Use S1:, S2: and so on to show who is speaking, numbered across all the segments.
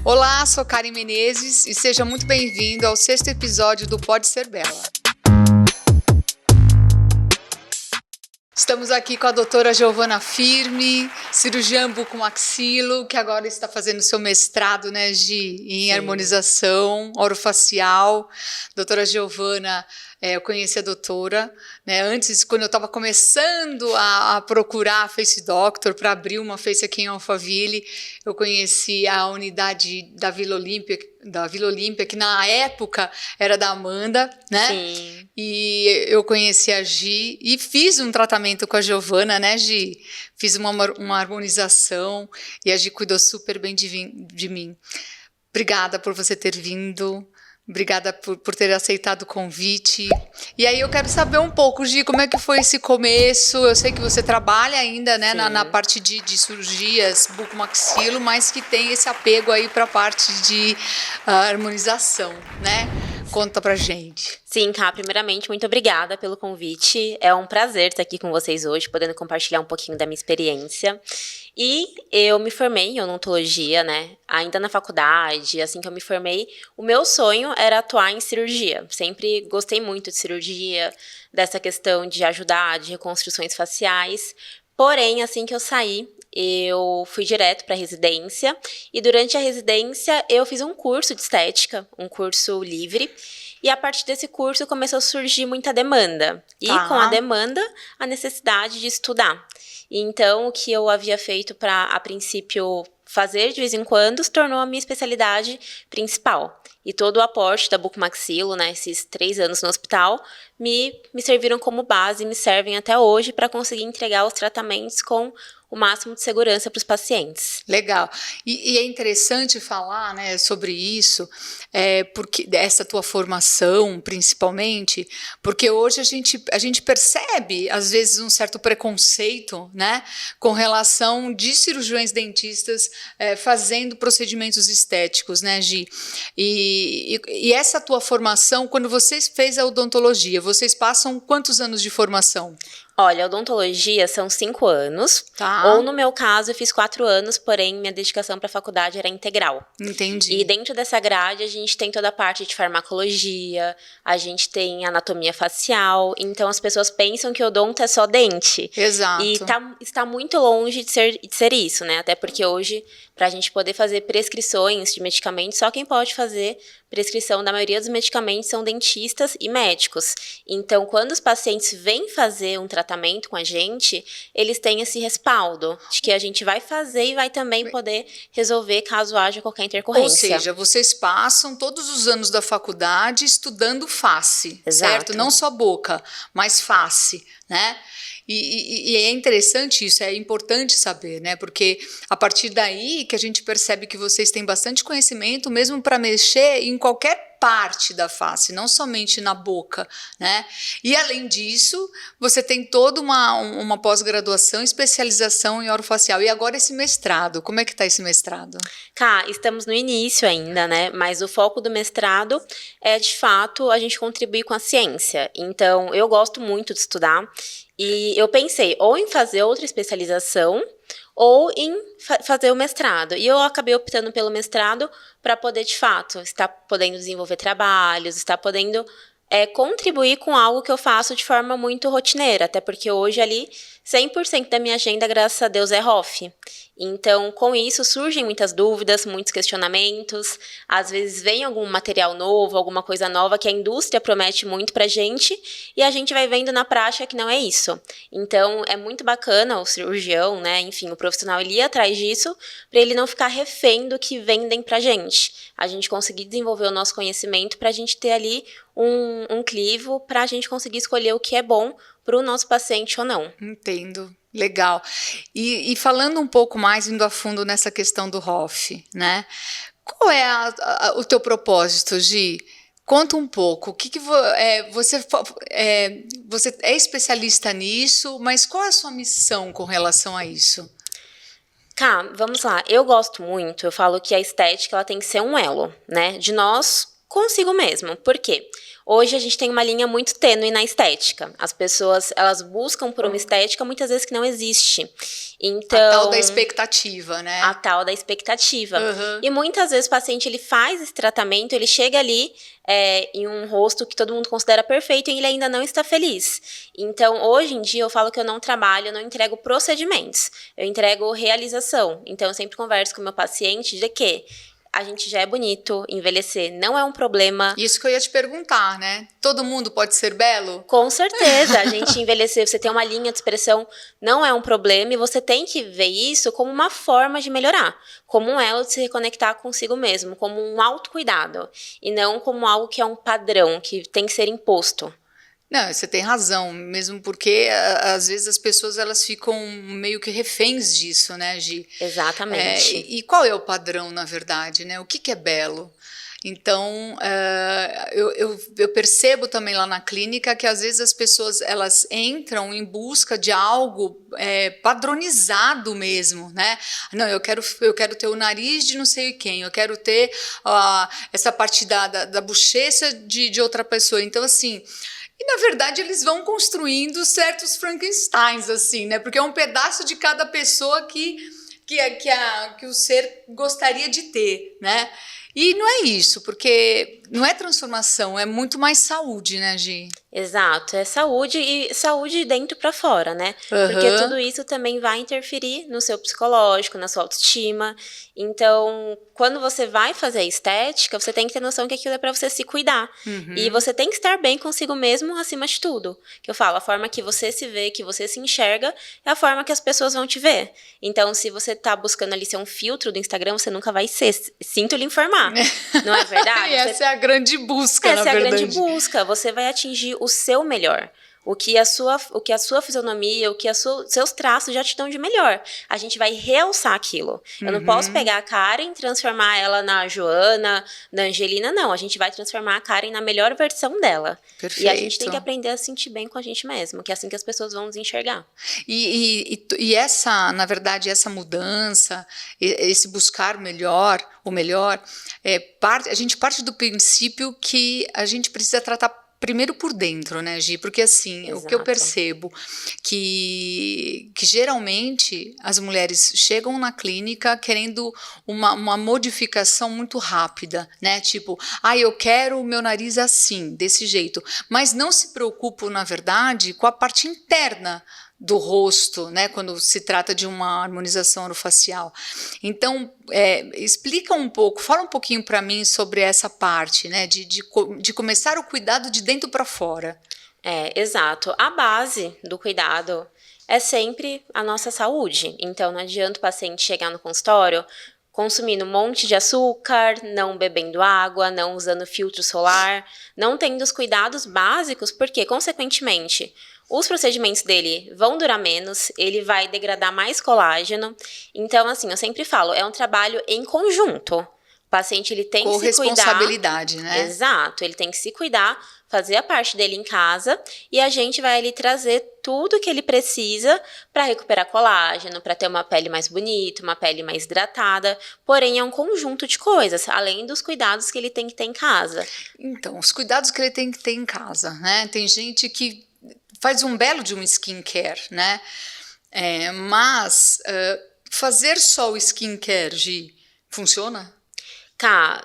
S1: Olá, sou Karen Menezes e seja muito bem-vindo ao 6º episódio do Pode Ser Bela. Estamos aqui com a doutora Giovana Firme, cirurgiã bucomaxilo, que agora está fazendo seu mestrado, né, Gi, em harmonização orofacial. Doutora Giovana, eu conheci a doutora, né, antes, quando eu estava começando a procurar a Face Doctor para abrir uma Face aqui em Alphaville, eu conheci a unidade da Vila Olímpia, que na época era da Amanda, né?
S2: Sim.
S1: E eu conheci a Gi e fiz um tratamento com a Giovana, né, Gi? Fiz uma harmonização e a Gi cuidou super bem de mim. Obrigada por você ter vindo. Obrigada por ter aceitado o convite. E aí eu quero saber um pouco, Gi, como é que foi esse começo? Eu sei que você trabalha ainda, né, na parte de cirurgias bucomaxilo, mas que tem esse apego aí para a parte de harmonização, né? Conta pra gente.
S2: Sim, Ká, primeiramente, muito obrigada pelo convite. É um prazer estar aqui com vocês hoje, podendo compartilhar um pouquinho da minha experiência. E eu me formei em odontologia, né? Ainda na faculdade, assim que eu me formei, o meu sonho era atuar em cirurgia. Sempre gostei muito de cirurgia, dessa questão de ajudar, de reconstruções faciais. Porém, assim que eu saí, eu fui direto para a residência e durante a residência eu fiz um curso de estética, um curso livre. E a partir desse curso começou a surgir muita demanda. E com a demanda, a necessidade de estudar. Então, o que eu havia feito para, a princípio, fazer de vez em quando, se tornou a minha especialidade principal. E todo o aporte da bucomaxilo, né, esses 3 anos no hospital, me serviram como base e me servem até hoje para conseguir entregar os tratamentos com o máximo de segurança para os pacientes.
S1: Legal. E é interessante falar, né, sobre isso, porque essa tua formação, principalmente, porque hoje a gente percebe, às vezes, um certo preconceito, né, com relação de cirurgiões dentistas fazendo procedimentos estéticos, né, Gi? E essa tua formação, quando vocês fez a odontologia, vocês passam quantos anos de formação?
S2: Olha, a odontologia são 5 anos, ou no meu caso eu fiz 4 anos, porém minha dedicação para a faculdade era integral.
S1: Entendi.
S2: E dentro dessa grade a gente tem toda a parte de farmacologia, a gente tem anatomia facial, então as pessoas pensam que odonto é só dente.
S1: Exato.
S2: E está muito longe de ser isso, né? Até porque hoje, para a gente poder fazer prescrições de medicamentos, só quem pode fazer prescrição da maioria dos medicamentos são dentistas e médicos. Então, quando os pacientes vêm fazer um tratamento com a gente, eles têm esse respaldo de que a gente vai fazer e vai também poder resolver caso haja qualquer intercorrência.
S1: Ou seja, vocês passam todos os anos da faculdade estudando face,
S2: Exato.
S1: Certo? Não só boca, mas face, né? E é interessante isso, é importante saber, né? Porque a partir daí que a gente percebe que vocês têm bastante conhecimento mesmo para mexer em qualquer parte da face, não somente na boca, né? E além disso, você tem toda uma pós-graduação, especialização em orofacial. E agora esse mestrado, como é que tá esse mestrado?
S2: Cá, estamos no início ainda, né? Mas o foco do mestrado é, de fato, a gente contribuir com a ciência. Então, eu gosto muito de estudar e eu pensei ou em fazer outra especialização ou em fazer o mestrado. E eu acabei optando pelo mestrado para poder, de fato, estar podendo desenvolver trabalhos, estar podendo contribuir com algo que eu faço de forma muito rotineira, até porque hoje ali 100% da minha agenda, graças a Deus, é ROF. Então, com isso, surgem muitas dúvidas, muitos questionamentos, às vezes vem algum material novo, alguma coisa nova que a indústria promete muito pra gente e a gente vai vendo na prática que não é isso. Então, é muito bacana o cirurgião, né, enfim, o profissional, ele ir atrás disso para ele não ficar refém do que vendem pra gente. A gente conseguir desenvolver o nosso conhecimento pra gente ter ali um crivo para a gente conseguir escolher o que é bom para o nosso paciente ou não.
S1: Entendo. Legal. E falando um pouco mais, indo a fundo nessa questão do ROF, né? Qual é o teu propósito, Gi? Conta um pouco. Você é especialista nisso, mas qual é a sua missão com relação a isso?
S2: Cá, vamos lá. Eu gosto muito, eu falo que a estética ela tem que ser um elo, né? De nós consigo mesmo. Por quê? Hoje a gente tem uma linha muito tênue na estética. As pessoas, elas buscam por uma estética muitas vezes que não existe. Então,
S1: a tal da expectativa, né?
S2: A tal da expectativa.
S1: Uhum.
S2: E muitas vezes o paciente, ele faz esse tratamento, ele chega ali em um rosto que todo mundo considera perfeito e ele ainda não está feliz. Então, hoje em dia, eu falo que eu não trabalho, eu não entrego procedimentos. Eu entrego realização. Então, eu sempre converso com o meu paciente de que a gente já é bonito, envelhecer não é um problema.
S1: Isso que eu ia te perguntar, né? Todo mundo pode ser belo?
S2: Com certeza, a gente envelhecer, você tem uma linha de expressão, não é um problema, e você tem que ver isso como uma forma de melhorar, como um elo de se reconectar consigo mesmo, como um autocuidado, e não como algo que é um padrão, que tem que ser imposto.
S1: Não, você tem razão, mesmo porque às vezes as pessoas elas ficam meio que reféns disso, né, Gi?
S2: Exatamente.
S1: E qual é o padrão, na verdade, né? O que é belo? Então, eu percebo também lá na clínica que às vezes as pessoas elas entram em busca de algo padronizado mesmo, né? Não, eu quero ter o nariz de não sei quem, eu quero ter essa parte da bochecha de outra pessoa. Então, assim. E, na verdade, eles vão construindo certos Frankensteins, assim, né? Porque é um pedaço de cada pessoa que o ser gostaria de ter, né? E não é isso, porque não é transformação, é muito mais saúde, né, Gi?
S2: Exato, é saúde e saúde dentro para fora, né? Porque tudo isso também vai interferir no seu psicológico, na sua autoestima. Então, quando você vai fazer a estética, você tem que ter noção que aquilo é para você se cuidar. E você tem que estar bem consigo mesmo acima de tudo. Que eu falo, a forma que você se vê, que você se enxerga, é a forma que as pessoas vão te ver. Então, se você tá buscando ali ser um filtro do Instagram, você nunca vai ser. Sinto lhe informar. Não é verdade?
S1: Essa é a grande busca, na verdade.
S2: Essa é a grande busca. Você vai atingir o seu melhor. O que a sua fisionomia, o que seus traços já te dão de melhor. A gente vai realçar aquilo. Eu não posso pegar a Karen e transformar ela na Joana, na Angelina, não. A gente vai transformar a Karen na melhor versão dela.
S1: Perfeito.
S2: E a gente tem que aprender a se sentir bem com a gente mesmo, que é assim que as pessoas vão nos enxergar.
S1: E essa, na verdade, essa mudança, esse buscar o melhor, a gente parte do princípio que a gente precisa tratar primeiro por dentro, né, Gi? Porque assim,
S2: Exato.
S1: O que eu percebo que geralmente as mulheres chegam na clínica querendo uma modificação muito rápida, né? Tipo, eu quero o meu nariz assim, desse jeito, mas não se preocupam, na verdade, com a parte interna do rosto, né, quando se trata de uma harmonização orofacial. Então, explica um pouco, fala um pouquinho para mim sobre essa parte, né, de começar o cuidado de dentro para fora.
S2: Exato. A base do cuidado é sempre a nossa saúde. Então, não adianta o paciente chegar no consultório consumindo um monte de açúcar, não bebendo água, não usando filtro solar, não tendo os cuidados básicos, porque, consequentemente, os procedimentos dele vão durar menos, ele vai degradar mais colágeno. Então, assim, eu sempre falo, é um trabalho em conjunto. O paciente, ele tem que se cuidar.
S1: Corresponsabilidade, né?
S2: Exato, ele tem que se cuidar, fazer a parte dele em casa e a gente vai ali trazer tudo que ele precisa para recuperar colágeno, para ter uma pele mais bonita, uma pele mais hidratada. Porém, é um conjunto de coisas, além dos cuidados que ele tem que ter em casa.
S1: Então, os cuidados que ele tem que ter em casa, né? Tem gente que faz um belo de um skincare, né? Mas fazer só o skincare, Gi, funciona?
S2: Cá,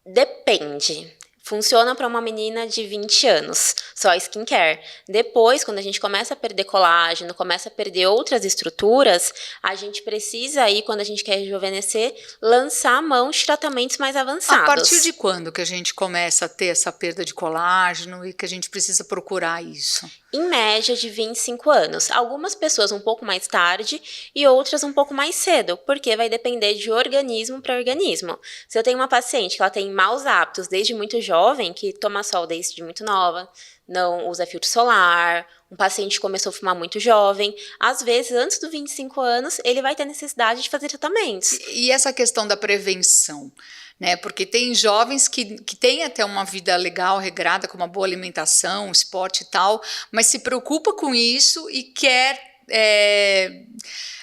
S2: depende. Funciona para uma menina de 20 anos, só skincare. Depois, quando a gente começa a perder colágeno, começa a perder outras estruturas, a gente precisa aí, quando a gente quer rejuvenescer, lançar a mão de tratamentos mais avançados.
S1: A partir de quando que a gente começa a ter essa perda de colágeno e que a gente precisa procurar isso?
S2: Em média de 25 anos. Algumas pessoas um pouco mais tarde e outras um pouco mais cedo, porque vai depender de organismo para organismo. Se eu tenho uma paciente que ela tem maus hábitos desde muito jovem, que toma sol desde muito nova, não usa filtro solar, um paciente que começou a fumar muito jovem, às vezes, antes dos 25 anos, ele vai ter necessidade de fazer tratamentos.
S1: E essa questão da prevenção? Né? Porque tem jovens que têm até uma vida legal, regrada, com uma boa alimentação, esporte e tal, mas se preocupa com isso e quer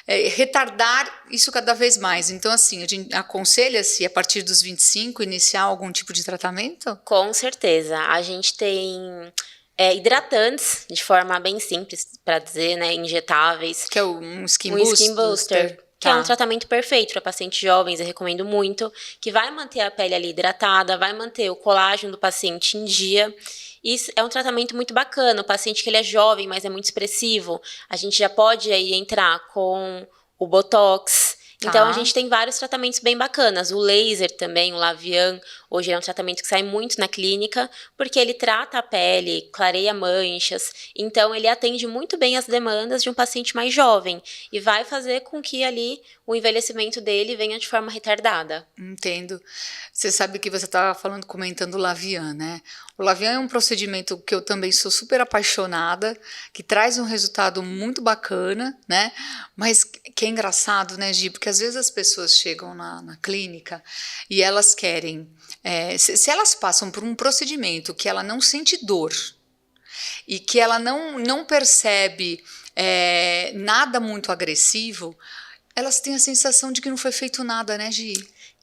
S1: retardar isso cada vez mais. Então, assim, a gente aconselha-se, a partir dos 25, iniciar algum tipo de tratamento?
S2: Com certeza. A gente tem hidratantes, de forma bem simples para dizer, né? Injetáveis.
S1: Que é um skin
S2: Um
S1: booster?
S2: skin booster. Que é um tratamento perfeito para pacientes jovens, eu recomendo muito, que vai manter a pele ali hidratada, vai manter o colágeno do paciente em dia. Isso é um tratamento muito bacana. O paciente que ele é jovem, mas é muito expressivo, a gente já pode aí entrar com o Botox. Então, a gente tem vários tratamentos bem bacanas. O laser também, o Lavian, hoje é um tratamento que sai muito na clínica, porque ele trata a pele, clareia manchas. Então, ele atende muito bem as demandas de um paciente mais jovem e vai fazer com que ali o envelhecimento dele venha de forma retardada.
S1: Entendo. Você sabe que você estava comentando o Lavian, né? O Lavian é um procedimento que eu também sou super apaixonada, que traz um resultado muito bacana, né? Mas que é engraçado, né, Gi? Porque às vezes as pessoas chegam na clínica e elas querem... se elas passam por um procedimento que ela não sente dor e que ela não percebe nada muito agressivo, elas têm a sensação de que não foi feito nada, né, Gi?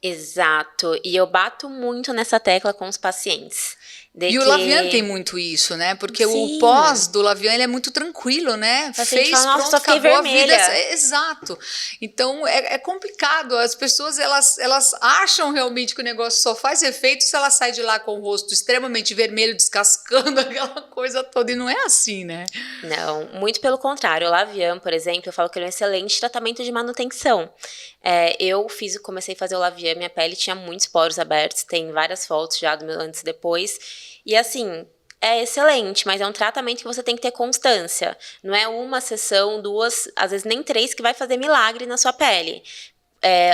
S2: Exato. E eu bato muito nessa tecla com os pacientes.
S1: E o Lavian tem muito isso, né? Porque
S2: Sim.
S1: o pós do Lavian ele é muito tranquilo, né?
S2: Fez, fala, pronto, acabou a vida.
S1: Exato. Então é complicado. As pessoas elas acham realmente que o negócio só faz efeito se ela sai de lá com o rosto extremamente vermelho, descascando aquela coisa toda. E não é assim, né?
S2: Não, muito pelo contrário. O Lavian, por exemplo, eu falo que ele é um excelente tratamento de manutenção. Eu comecei a fazer o Lavian, minha pele tinha muitos poros abertos, tem várias fotos já do meu antes e depois. E assim, é excelente, mas é um tratamento que você tem que ter constância. Não é uma sessão, duas, às vezes nem 3 que vai fazer milagre na sua pele.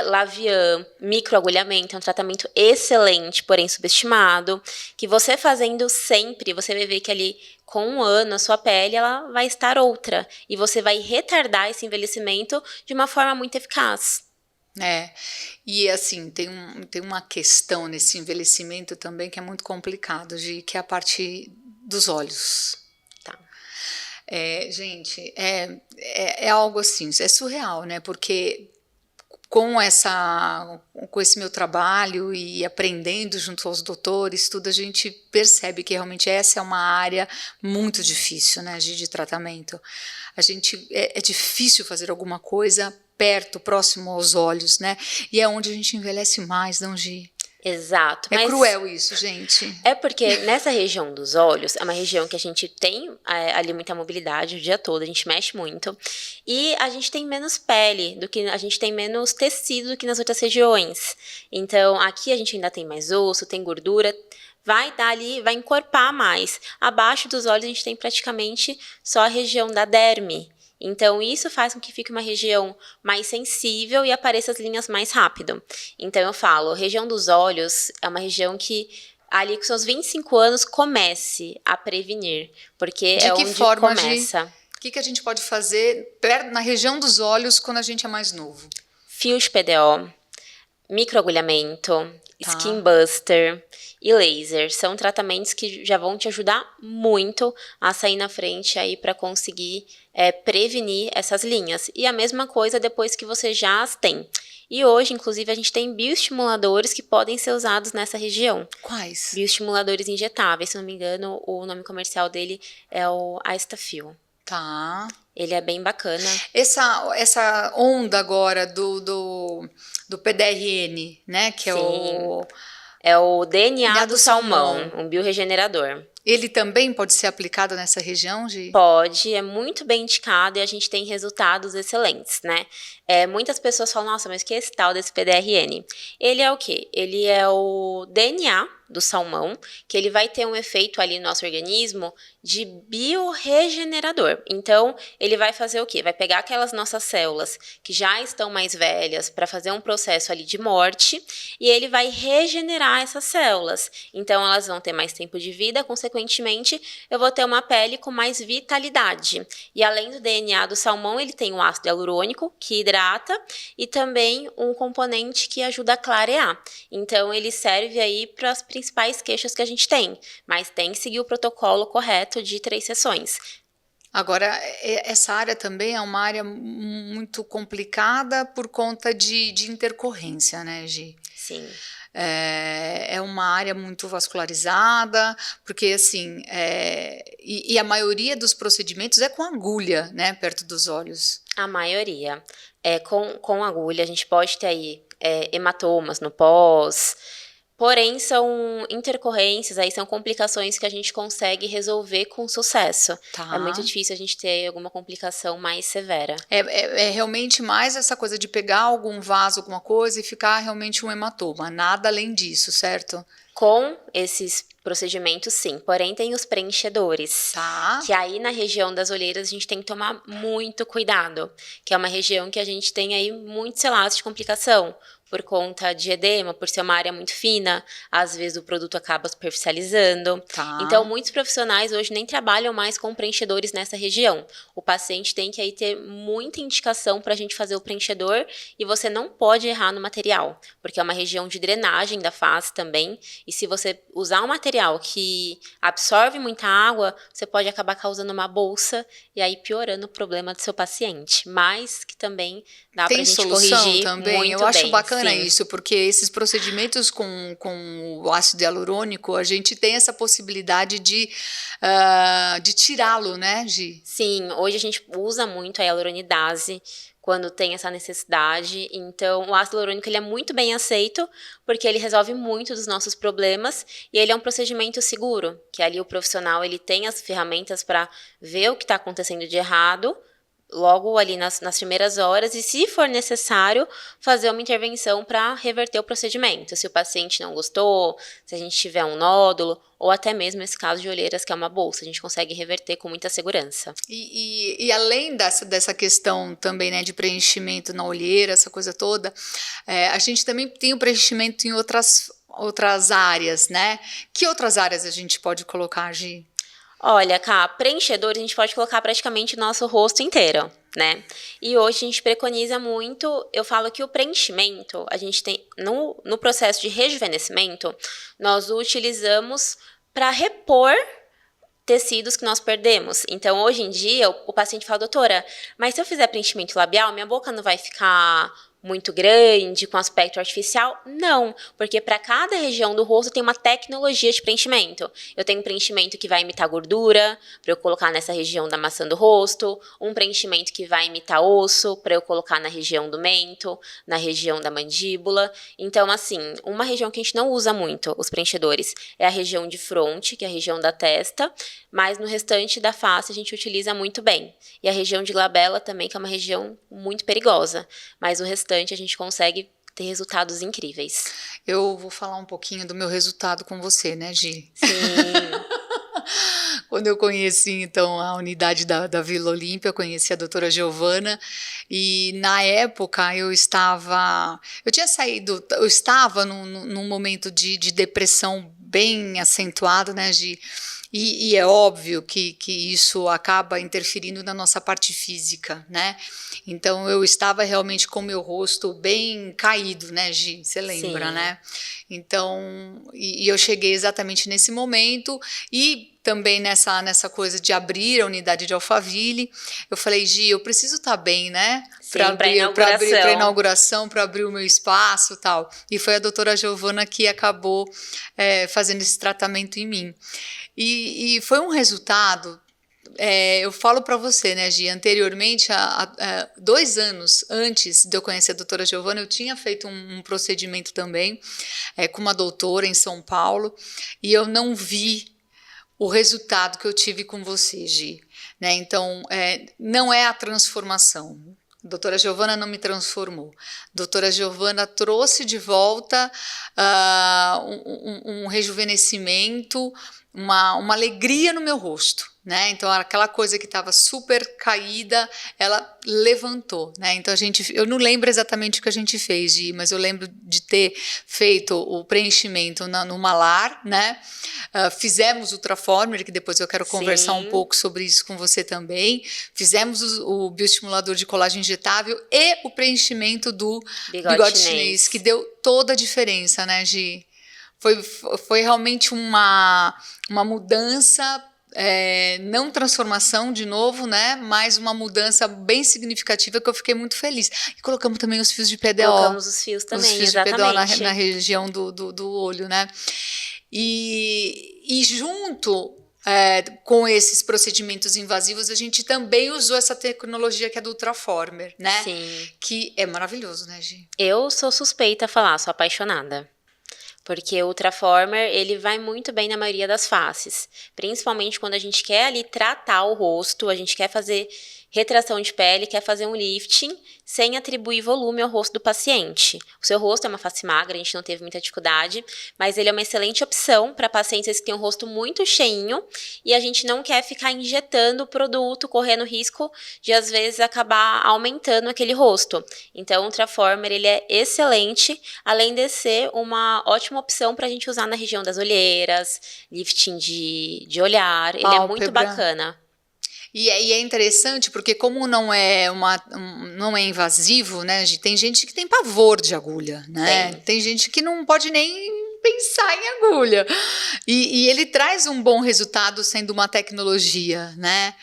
S2: Lavian, microagulhamento, é um tratamento excelente, porém subestimado, que você fazendo sempre, você vai ver que ali com um ano a sua pele ela vai estar outra e você vai retardar esse envelhecimento de uma forma muito eficaz.
S1: E assim, tem uma questão nesse envelhecimento também que é muito complicado, que é a parte dos olhos.
S2: Tá.
S1: Gente, é algo assim, é surreal, né? Porque com esse meu trabalho e aprendendo junto aos doutores, tudo, a gente percebe que realmente essa é uma área muito difícil, né, de tratamento. É difícil fazer alguma coisa perto, próximo aos olhos, né? E é onde a gente envelhece mais, não, Gi?
S2: Exato.
S1: É cruel isso, gente.
S2: É porque nessa região dos olhos, é uma região que a gente tem ali muita mobilidade o dia todo, a gente mexe muito. E a gente tem menos pele, a gente tem menos tecido do que nas outras regiões. Então, aqui a gente ainda tem mais osso, tem gordura, vai dar ali, vai encorpar mais. Abaixo dos olhos a gente tem praticamente só a região da derme. Então, isso faz com que fique uma região mais sensível e apareça as linhas mais rápido. Então, eu falo, a região dos olhos é uma região que, ali com seus 25 anos, comece a prevenir. Porque é onde começa.
S1: O que a gente pode fazer na região dos olhos quando a gente é mais novo?
S2: Fio de PDO, microagulhamento, skin buster e laser. São tratamentos que já vão te ajudar muito a sair na frente aí para conseguir prevenir essas linhas. E a mesma coisa depois que você já as tem. E hoje, inclusive, a gente tem bioestimuladores que podem ser usados nessa região.
S1: Quais?
S2: Bioestimuladores injetáveis. Se não me engano, o nome comercial dele é o Astafil.
S1: Tá.
S2: Ele é bem bacana.
S1: Essa onda agora do PDRN, né? Que
S2: é o DNA do salmão, um biorregenerador.
S1: Ele também pode ser aplicado nessa região, Gi?
S2: Pode, é muito bem indicado e a gente tem resultados excelentes, né? Muitas pessoas falam, nossa, mas que é esse tal desse PDRN? Ele é o quê? Ele é o DNA do salmão, que ele vai ter um efeito ali no nosso organismo de biorregenerador. Então, ele vai fazer o quê? Vai pegar aquelas nossas células que já estão mais velhas para fazer um processo ali de morte e ele vai regenerar essas células. Então, elas vão ter mais tempo de vida, consequentemente, eu vou ter uma pele com mais vitalidade. E além do DNA do salmão, ele tem o ácido hialurônico, que hidrata, e também um componente que ajuda a clarear. Então, ele serve aí para as principais queixas que a gente tem, mas tem que seguir o protocolo correto de 3 sessões.
S1: Agora, essa área também é uma área muito complicada por conta de intercorrência, né, Gi?
S2: Sim.
S1: É uma área muito vascularizada, porque assim, e a maioria dos procedimentos é com agulha, né, perto dos olhos.
S2: A maioria. Com agulha, a gente pode ter aí hematomas no pós, porém são intercorrências, aí são complicações que a gente consegue resolver com sucesso.
S1: Tá.
S2: É muito difícil a gente ter alguma complicação mais severa.
S1: É realmente mais essa coisa de pegar algum vaso, alguma coisa e ficar realmente um hematoma, nada além disso, certo?
S2: Com esses procedimentos, sim. Porém, tem os preenchedores.
S1: Tá.
S2: Que aí na região das olheiras a gente tem que tomar muito cuidado. Que é uma região que a gente tem aí muitos relatos de complicação. Por conta de edema, por ser uma área muito fina, às vezes o produto acaba superficializando.
S1: Tá.
S2: Então, muitos profissionais hoje nem trabalham mais com preenchedores nessa região. O paciente tem que aí ter muita indicação para a gente fazer o preenchedor e você não pode errar no material, porque é uma região de drenagem da face também. E se você usar um material que absorve muita água, você pode acabar causando uma bolsa e aí piorando o problema do seu paciente. Mas que também dá pra gente corrigir
S1: também?
S2: muito
S1: Eu acho
S2: bem,
S1: bacana
S2: sim.
S1: isso, porque esses procedimentos com o ácido hialurônico, a gente tem essa possibilidade de tirá-lo, né, Gi?
S2: Sim, hoje a gente usa muito a hialuronidase quando tem essa necessidade. Então, o ácido hialurônico ele é muito bem aceito, porque ele resolve muito dos nossos problemas e ele é um procedimento seguro, que ali o profissional ele tem as ferramentas para ver o que está acontecendo de errado, logo ali nas primeiras horas, e se for necessário, fazer uma intervenção para reverter o procedimento. Se o paciente não gostou, se a gente tiver um nódulo, ou até mesmo esse caso de olheiras, que é uma bolsa, a gente consegue reverter com muita segurança.
S1: E além dessa questão também, né, de preenchimento na olheira, essa coisa toda, a gente também tem o preenchimento em outras áreas, né? Que outras áreas a gente pode colocar, Gi?
S2: Olha, Cá, preenchedor a gente pode colocar praticamente o nosso rosto inteiro, né? E hoje a gente preconiza muito, eu falo que o preenchimento, a gente tem, no processo de rejuvenescimento, nós o utilizamos para repor tecidos que nós perdemos. Então, hoje em dia, o paciente fala, doutora, mas se eu fizer preenchimento labial, minha boca não vai ficar muito grande, com aspecto artificial? Não, porque para cada região do rosto tem uma tecnologia de preenchimento. Eu tenho um preenchimento que vai imitar gordura, para eu colocar nessa região da maçã do rosto, um preenchimento que vai imitar osso, para eu colocar na região do mento, na região da mandíbula. Então, assim, uma região que a gente não usa muito, os preenchedores, é a região de fronte, que é a região da testa, mas no restante da face a gente utiliza muito bem. E a região de glabela também, que é uma região muito perigosa, mas o restante a gente consegue ter resultados incríveis.
S1: Eu vou falar um pouquinho do meu resultado com você, né, Gi?
S2: Sim.
S1: Quando eu conheci, então, a unidade da Vila Olímpia, eu conheci a doutora Giovana, e na época eu estava num momento de depressão bem acentuado, né, Gi? E é óbvio que isso acaba interferindo na nossa parte física, né? Então, eu estava realmente com o meu rosto bem caído, né, Gi? Você lembra,
S2: Sim.
S1: né? Então, e eu cheguei exatamente nesse momento e também nessa coisa de abrir a unidade de Alphaville, eu falei, Gi, eu preciso estar bem, né?
S2: Para inauguração.
S1: Inauguração, para abrir o meu espaço e tal. E foi a doutora Giovana que acabou fazendo esse tratamento em mim. E foi um resultado, eu falo para você, né, Gi, anteriormente, 2 anos antes de eu conhecer a doutora Giovana, eu tinha feito um procedimento também com uma doutora em São Paulo, e eu não vi o resultado que eu tive com você, Gi. Né? Então, não é a transformação. A doutora Giovana não me transformou. A doutora Giovana trouxe de volta um rejuvenescimento, uma alegria no meu rosto, né? Então aquela coisa que estava super caída, ela levantou, né? Então eu não lembro exatamente o que a gente fez, Gi, mas eu lembro de ter feito o preenchimento no malar, né? Fizemos o Ultraformer, que depois eu quero conversar um pouco sobre isso com você também. Fizemos o bioestimulador de colágeno injetável e o preenchimento do bigode chinês, que deu toda a diferença, né, Gi? Foi realmente uma mudança não transformação de novo, né? Mas uma mudança bem significativa que eu fiquei muito feliz. E colocamos também os fios de PDO.
S2: Colocamos os fios também,
S1: os fios
S2: exatamente.
S1: de PDO na região do olho, né? E junto com esses procedimentos invasivos, a gente também usou essa tecnologia que é do Ultraformer, né?
S2: Sim.
S1: Que é maravilhoso, né, Gi?
S2: Eu sou suspeita a falar, sou apaixonada. Porque o Ultraformer, ele vai muito bem na maioria das faces. Principalmente quando a gente quer ali tratar o rosto, a gente quer fazer retração de pele, quer fazer um lifting sem atribuir volume ao rosto do paciente. O seu rosto é uma face magra, a gente não teve muita dificuldade, mas ele é uma excelente opção para pacientes que têm um rosto muito cheinho e a gente não quer ficar injetando o produto, correndo risco de, às vezes, acabar aumentando aquele rosto. Então, o Ultraformer, ele é excelente, além de ser uma ótima opção para a gente usar na região das olheiras, lifting de olhar, ele é muito bacana.
S1: E é interessante porque como não é invasivo, né? Tem gente que tem pavor de agulha, né?
S2: Sim.
S1: Tem gente que não pode nem pensar em agulha. E ele traz um bom resultado sendo uma tecnologia, né?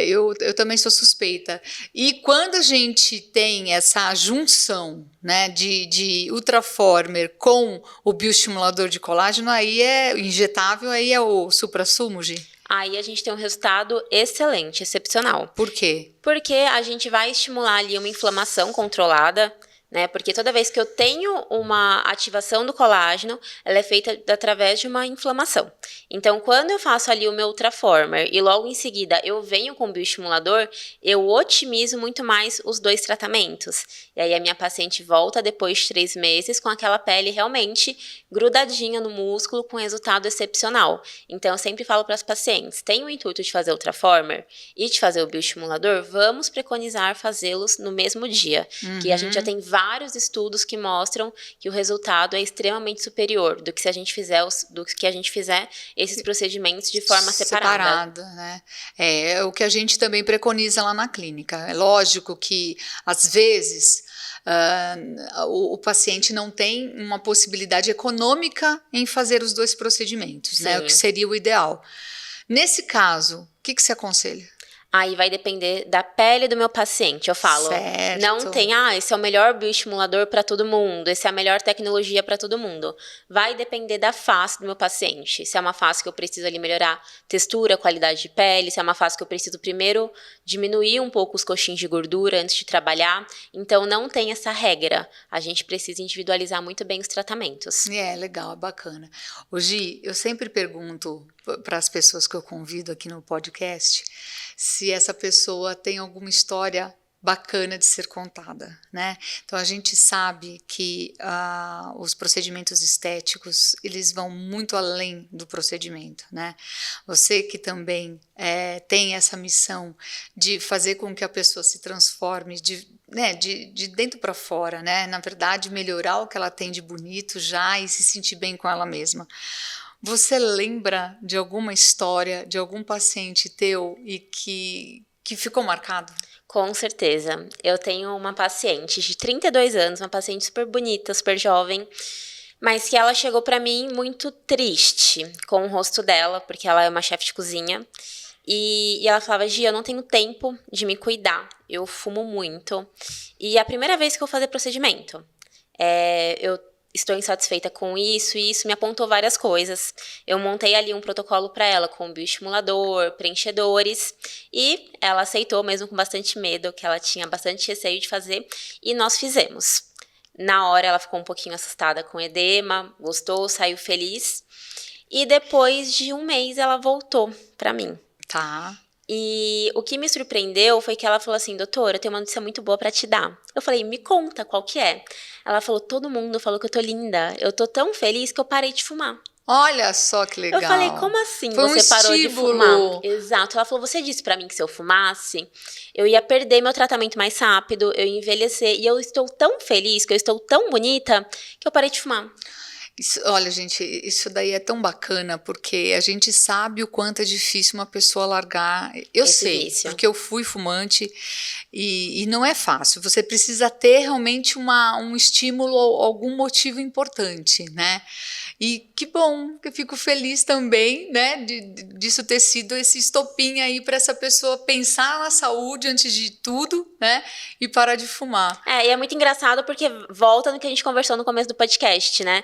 S1: Eu também sou suspeita. E quando a gente tem essa junção, né, de Ultraformer com o bioestimulador de colágeno, aí é injetável, aí é o suprassumo, Gi?
S2: Aí a gente tem um resultado excelente, excepcional.
S1: Por quê?
S2: Porque a gente vai estimular ali uma inflamação controlada, né? Porque toda vez que eu tenho uma ativação do colágeno, ela é feita através de uma inflamação. Então, quando eu faço ali o meu Ultraformer e logo em seguida eu venho com o bioestimulador, eu otimizo muito mais os dois tratamentos. E aí a minha paciente volta depois de 3 meses com aquela pele realmente grudadinha no músculo, com resultado excepcional. Então, eu sempre falo para as pacientes, tem o intuito de fazer o Ultraformer e de fazer o bioestimulador, vamos preconizar fazê-los no mesmo dia. Que a gente já tem vários estudos que mostram que o resultado é extremamente superior do que se a gente fizer esses procedimentos de forma separada.
S1: Né? É o que a gente também preconiza lá na clínica. É lógico que, às vezes, o paciente não tem uma possibilidade econômica em fazer os 2 procedimentos, né? O que seria o ideal. Nesse caso, o que você aconselha?
S2: Aí vai depender da pele do meu paciente. Eu falo,
S1: certo.
S2: Não tem, esse é o melhor bioestimulador para todo mundo, essa é a melhor tecnologia para todo mundo. Vai depender da face do meu paciente. Se é uma face que eu preciso ali melhorar textura, qualidade de pele, se é uma face que eu preciso primeiro diminuir um pouco os coxins de gordura antes de trabalhar. Então, não tem essa regra. A gente precisa individualizar muito bem os tratamentos.
S1: Legal, é bacana. Gi, eu sempre pergunto para as pessoas que eu convido aqui no podcast se essa pessoa tem alguma história bacana de ser contada, né? Então a gente sabe que os procedimentos estéticos eles vão muito além do procedimento, né? Você que também tem essa missão de fazer com que a pessoa se transforme de dentro para fora, né? Na verdade, melhorar o que ela tem de bonito já e se sentir bem com ela mesma. Você lembra de alguma história de algum paciente teu e que ficou marcado?
S2: Com certeza. Eu tenho uma paciente de 32 anos, uma paciente super bonita, super jovem, mas que ela chegou para mim muito triste com o rosto dela, porque ela é uma chefe de cozinha. E ela falava, Gi, eu não tenho tempo de me cuidar, eu fumo muito. E a primeira vez que eu vou fazer procedimento, eu estou insatisfeita com isso, e isso me apontou várias coisas. Eu montei ali um protocolo para ela com bioestimulador, preenchedores, e ela aceitou mesmo com bastante medo, que ela tinha bastante receio de fazer, e nós fizemos. Na hora ela ficou um pouquinho assustada com edema, gostou, saiu feliz, e depois de 1 mês ela voltou para mim.
S1: Tá.
S2: E o que me surpreendeu foi que ela falou assim, doutora, eu tenho uma notícia muito boa pra te dar. Eu falei, me conta, qual que é? Ela falou, todo mundo falou que eu tô linda, eu tô tão feliz que eu parei de fumar.
S1: Olha só que legal.
S2: Eu falei, como assim
S1: Foi
S2: você parou de
S1: estímulo.
S2: fumar? Exato, ela falou, você disse pra mim que se eu fumasse, eu ia perder meu tratamento mais rápido, eu ia envelhecer, e eu estou tão feliz, que eu estou tão bonita, que eu parei de fumar.
S1: Olha, gente, isso daí é tão bacana, porque a gente sabe o quanto é difícil uma pessoa largar. Eu
S2: Esse
S1: sei,
S2: vício.
S1: porque eu fui fumante e não é fácil. Você precisa ter realmente um estímulo ou algum motivo importante, né? E que bom, que eu fico feliz também, né, disso ter sido esse estopim aí para essa pessoa pensar na saúde antes de tudo, né, e parar de fumar.
S2: E é muito engraçado porque volta no que a gente conversou no começo do podcast, né?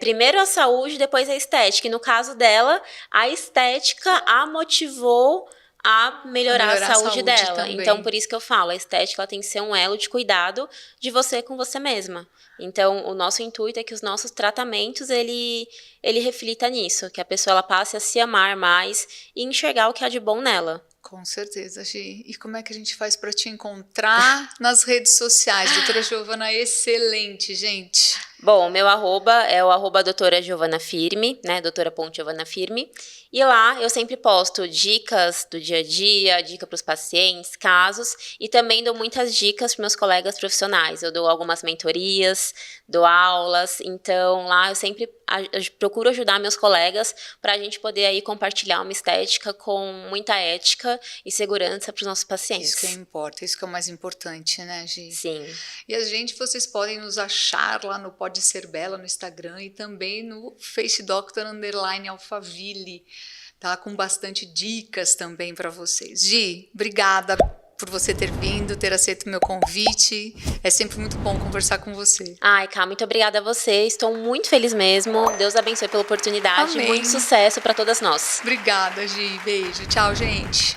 S2: Primeiro a saúde, depois a estética. E no caso dela, a estética a motivou a melhorar a saúde dela.
S1: também.
S2: Então, por isso que eu falo, a estética ela tem que ser um elo de cuidado de você com você mesma. Então, o nosso intuito é que os nossos tratamentos, ele reflita nisso, que a pessoa ela passe a se amar mais e enxergar o que há de bom nela.
S1: Com certeza, Gi. E como é que a gente faz para te encontrar nas redes sociais? Doutora Giovana, excelente, gente.
S2: Bom, meu arroba é o arroba doutora Giovana Firme, né, doutora.giovana Firme. E lá eu sempre posto dicas do dia a dia, dica para os pacientes, casos, e também dou muitas dicas para meus colegas profissionais. Eu dou algumas mentorias, dou aulas, então lá eu sempre procuro ajudar meus colegas para a gente poder aí compartilhar uma estética com muita ética e segurança para os nossos pacientes.
S1: Isso que importa, isso que é o mais importante, né, Gi?
S2: Sim.
S1: E vocês podem nos achar lá no Pode Ser Bela no Instagram e também no Face Doctor _Alphaville, tá? Com bastante dicas também para vocês. Gi, obrigada por você ter vindo, ter aceito o meu convite. É sempre muito bom conversar com você.
S2: Ai, Ká, muito obrigada a você. Estou muito feliz mesmo. Deus abençoe pela oportunidade.
S1: Amém.
S2: Muito sucesso para todas nós.
S1: Obrigada, Gi. Beijo. Tchau, gente.